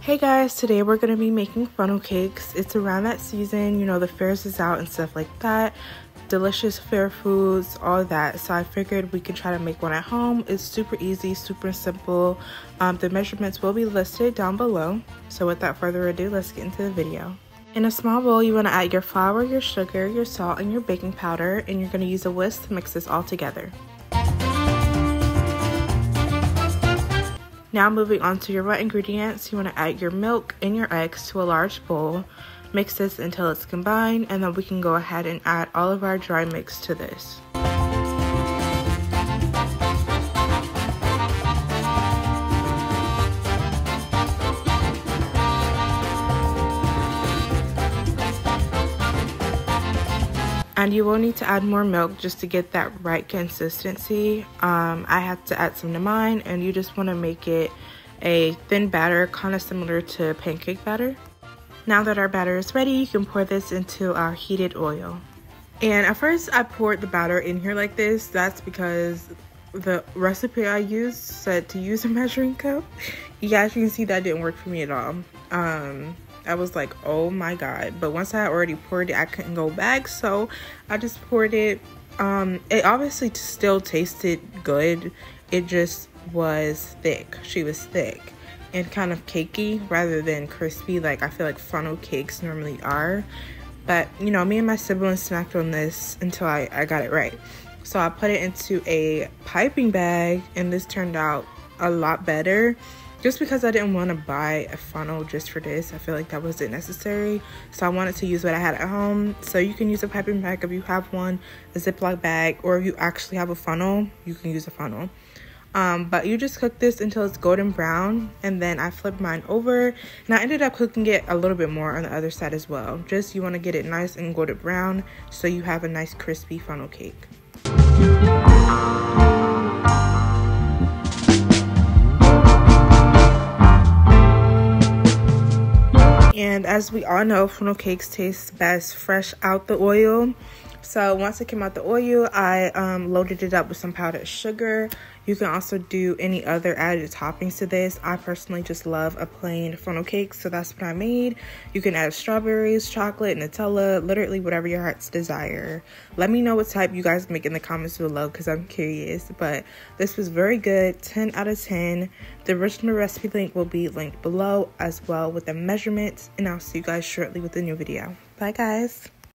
Hey guys, today we're going to be making funnel cakes. It's around that season, you know, the fairs is out and stuff like that. Delicious fair foods, all that. So I figured we can try to make one at home. It's super easy, super simple. The measurements will be listed down below. So without further ado, let's get into the video. In a small bowl, you want to add your flour, your sugar, your salt, and your baking powder. And you're going to use a whisk to mix this all together. Now moving on to your wet ingredients, you want to add your milk and your eggs to a large bowl. Mix this until it's combined, and then we can go ahead and add all of our dry mix to this. And you will need to add more milk just to get that right consistency. I had to add some to mine, and you just want to make it a thin batter, kind of similar to pancake batter. Now that our batter is ready, you can pour this into our heated oil. And at first I poured the batter in here like this. That's because the recipe I used said to use a measuring cup. Yeah, as you can see, that didn't work for me at all. I was like, oh my god. But once I already poured it, I couldn't go back, so I just poured it. It obviously still tasted good. It just was thick. She was thick and kind of cakey rather than crispy like I feel like funnel cakes normally are. But you know, me and my siblings snacked on this until I got it right. So I put it into a piping bag, and this turned out a lot better. Just because I didn't want to buy a funnel just for this, I feel like that wasn't necessary. So I wanted to use what I had at home. So you can use a piping bag if you have one, a Ziploc bag, or if you actually have a funnel, you can use a funnel. But you just cook this until it's golden brown, and then I flipped mine over, and I ended up cooking it a little bit more on the other side as well. Just you want to get it nice and golden brown so you have a nice crispy funnel cake. And as we all know, funnel cakes taste best fresh out the oil. So once it came out the oil, I loaded it up with some powdered sugar. You can also do any other added toppings to this. I personally just love a plain funnel cake, so that's what I made. You can add strawberries, chocolate, Nutella, literally whatever your heart's desire. Let me know what type you guys make in the comments below because I'm curious. But this was very good, 10 out of 10. The original recipe link will be linked below as well with the measurements, and I'll see you guys shortly with a new video. Bye guys.